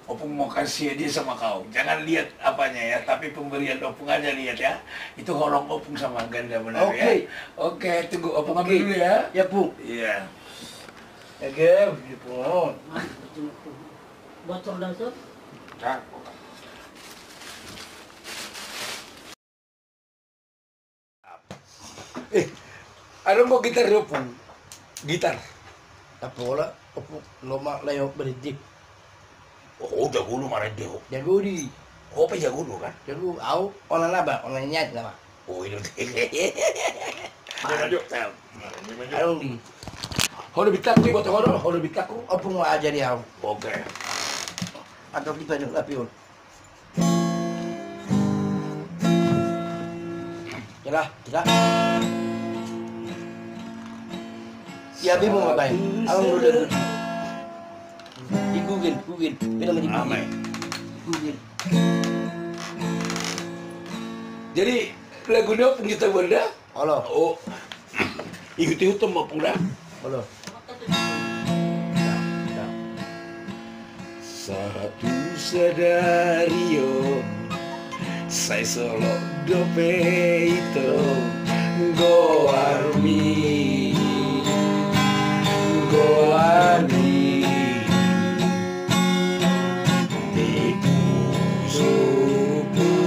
Opung mau kasih dia sama kau. Jangan lihat apanya ya, tapi pemberian Opung aja lihat ya. Itu holong Opung sama ganda benar ya. Oke, tunggu Opung ambil dulu ya. Ya, Pung. Iya. Oke, Pung. Bocor dah, Sob. Ada mau gitar di Opung? Gitar. Apa olah? Opung loma layo beridik. Oh, jago lu marah dia. Jago di. Oh, apa jago lu kan? Jago au olah laba, olah nyat laba. Oh, ini. Mantap. Arung di. Hodo bitaku buat hodo bitaku. Opung mau ajar dia. Oke. Atau kita nih lapiun. Jelah, jelah. Ya bimu ngapain? Abang udah di Google, bila di Amai. Google. Jadi lagunya Opung kita benda. Halo, Oh, ikuti hutum Opung dah. halo. Satu sedario sai solo dope itu go army tipu suki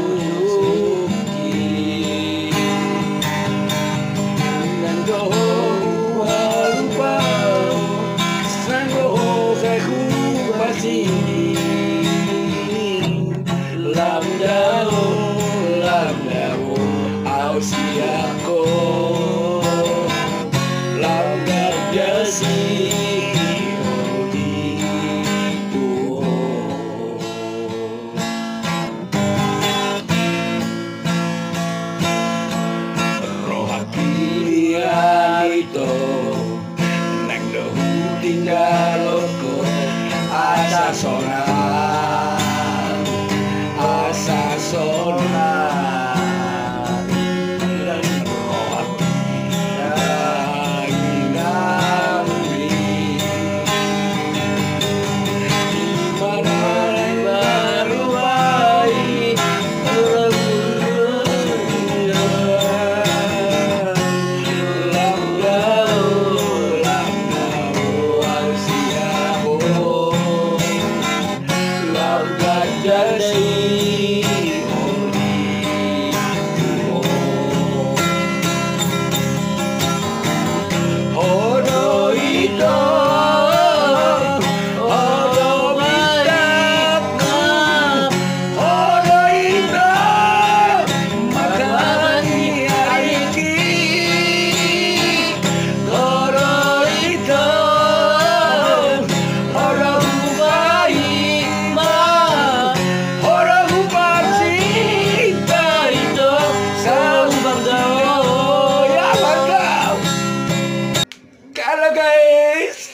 nando walupau sango hehu pasti lamdao ausiako lamda jasi itu nang dohu tinggal ko asa sonan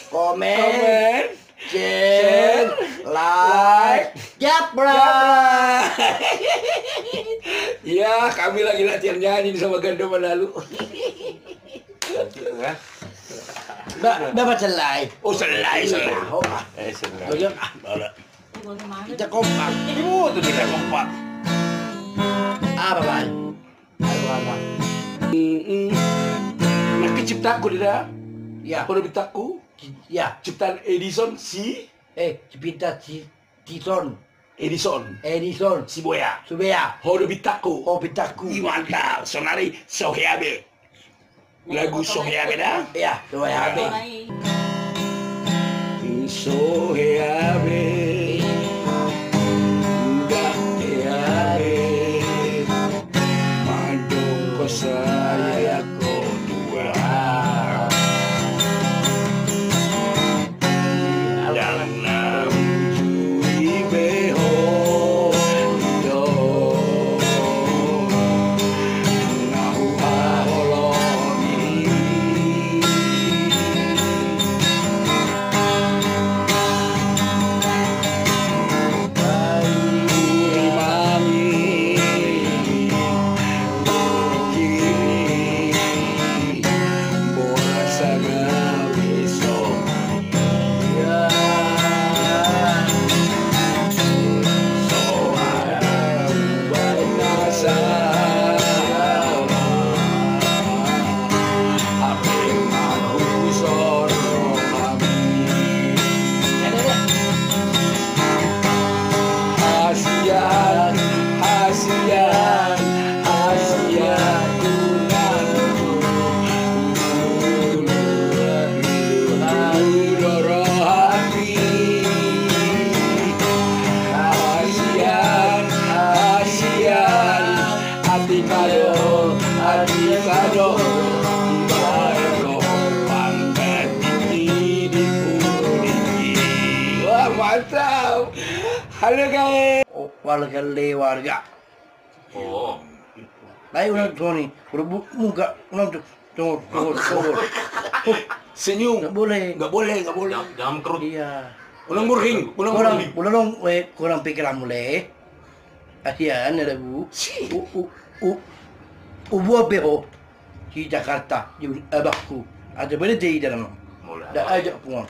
Komen, share, like, japra. Ya, kami lagi latihan nyanyi sama Ganda Manalu. Mbak baca live. Oh, selai. Oh, Selai. Bala. kita kompak. Oh, itu tidak kompak. Apa bang? Apa? Nah, ciptaku tidak. Ya, Pada bitaku, ya. ciptaan Edison si Cipta Tison, Edison Edison, si Boya. Subea, Hodo bitaku. oh pitaku. Ih, mantap. Sonari Soheabe. Lagu Soheabe dah. Ya, Subea habe. Soheabe. Gaheabe. Mandong ko saya ko dua. Dan namujui beho do. Nahu aholoni. Halo guys. Oh, warga. Oh. Lain ulang Tony, berebut muka ulang tuh. Senyum. Nggak boleh. Nggak boleh. Jangan kerut. Iya. Ulang burhing. Kurang pikiran mulai. Kasihan ada bu. Ubu apa di Jakarta di abahku ada benda di dalam. Dah ajak pulang.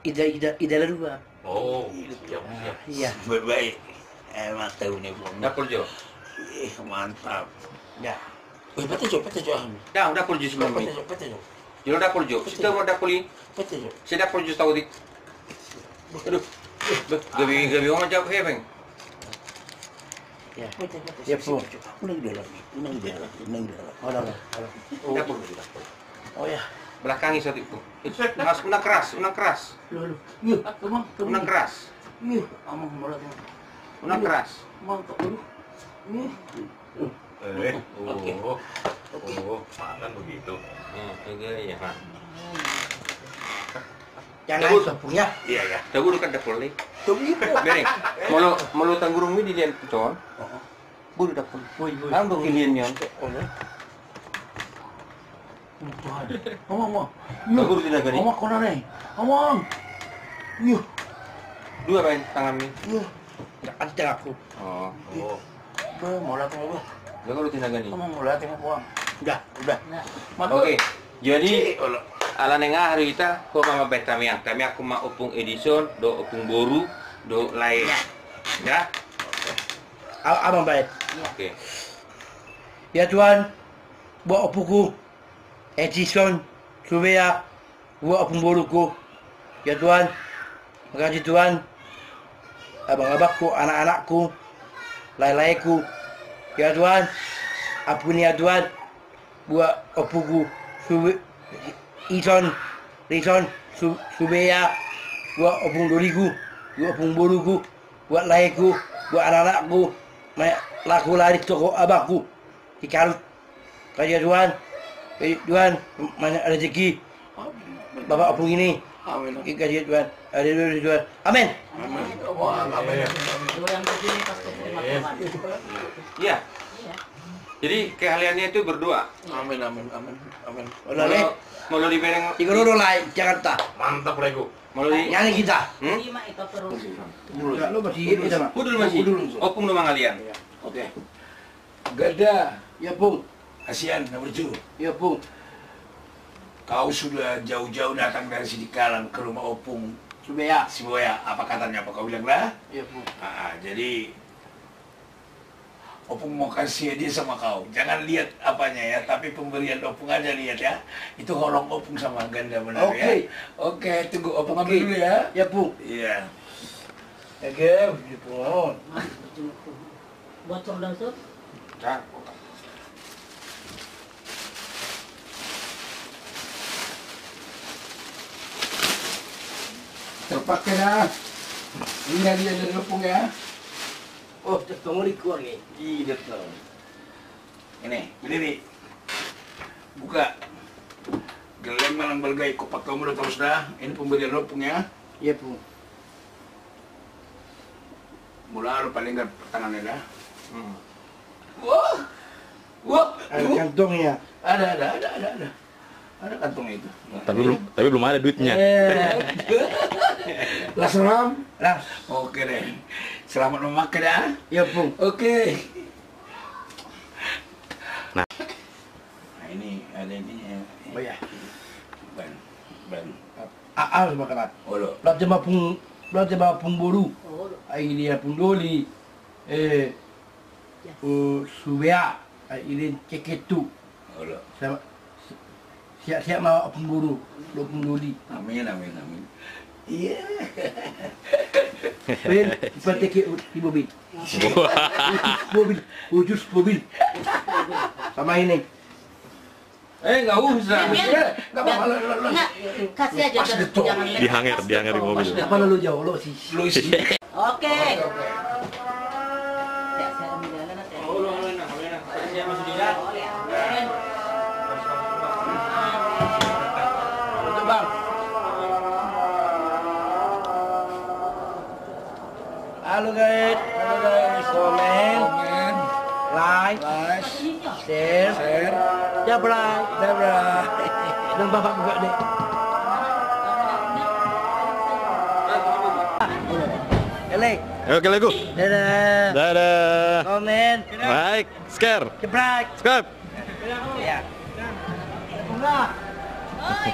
Ida dua. Oh, siap. Iya. Baik. Emang tahu nih bang. Dapur Jo. Mantap. Ya. Pete jo. Dah, dapur Jo sebelum ini. Jo dapur Jo. Kita mau dapur ini. Saya dapur Jo tahu dik. Aduh. Gabi orang jawab hebeng. Ya. Ya bu. Unang dalam. Oh dah. Dapur. Oh ya. Belakangi saat itu. Mas unang keras. Loh. Iya, kemang. Unang keras. Iya, amang malah. Unang keras. Mantap dulu. Iya. Makan begitu. Iya, Pak. Jangan punya. Iya. Tahu dekat dapur lagi. Tunggu. Bereng. Mau tanggurung ini di lian pecon. Buru dapur. Am dong ilian yon. Amang. Tagur tidak gani. Amang kau nane. Amang. Iya. Dua bain tangan ni. Iya. Antar aku. Oh. Malah tengok. Tagur tidak gani. Amang malah tengok puang. Udah. Oke. Jadi ala nengah hari kita ko mama betamiang. Kami aku ma opung edison do opung boru do lain. Ya. Abang baik. Oke. Ya Tuhan, buat opuku, Edison, Surveya, buat opung boruku. Ya Tuhan, makasih Tuhan. Abang-abangku, anak-anakku, lain-lainku. Ya Tuhan, ampuni ya Tuhan, buat opuku, Edison, Surveya, buat opung doliku, buat opung boruku, buat lainku, buat anak-anakku. Laku lari toko abangku di Karut. Kasih Tuhan, mana rezeki bapak opung ini. Kasih Tuhan, ada Tuhan. Amin. Yang begini pasti terima Tuhan. Iya. Jadi keahliannya itu berdoa. Amin. Oleh, Mau di bereng. tiga dulu lain Jakarta. Mantap Lego. Mau di Nyanyi kita. Terima itu terus. Enggak lu masih itu sama. Udul masih. Opung nu mangalian. Oke. Gada. Ya Pung, Kasihan nomor 7. ya Pung. Kau sudah jauh-jauh datang dari Sidikalang ke rumah Opung Surveya. si Boya. Apa katanya? Apa kau bilang lah? Ya Pung. Jadi Opung mau kasih hadiah sama kau. Jangan lihat apanya ya, tapi pemberian Opung aja lihat ya. Itu holong Opung sama ganda benar ya. Oke, tunggu Opung ambil dulu ya. Ya Pung. Iya. Oke, di Pung. Bocor dah sob. Dah. Terpakai dah. Ini hadiah dari Opung ya. Oh, kamu di keluar ya? Iya betul. Ini, berdiri. Buka. Geleng malang balgai kopak kamu udah terus dah. Ini pemberian Opung ya. Ya Pung. Mula lu paling nggak tangannya dah. Wah, Ada kantongnya. ada. Ada kantongnya itu. Tapi belum ada duitnya. Lah seram. Lah, Oke deh. Selamat memakai dah. ya Pung. Oke. Nah. Ini ada ini. Oh ya. Ban. Harus makanan. Oh lo. Belajar Pung boru. Oh, Ini dia Pung doli. Surveya. Ini ceketu. Oh lo. Sama siap-siap mau Pung boru. Lo Pung doli. Amin. Iya. Ben, seperti ke di mobil. Mobil. Sama ini. Nggak usah. Nggak apa-apa. Enggak, kasih aja Pas jangan betul. jangan Dihanger di mobil. Apa lu jauh lo sih? Lu isi. Oke. Ya, saya ambil jalan nanti. Oh, lo enak. Saya masuk di dalam. Oh, ya. Betul bang. Halo guys. Komen, Komen, like, like, share, share, subscribe. Dan bapak juga deh. Ele, Oke, Lego. dadah. Dadah. Komen, Like, share, subscribe. subscribe. Ya. Oi.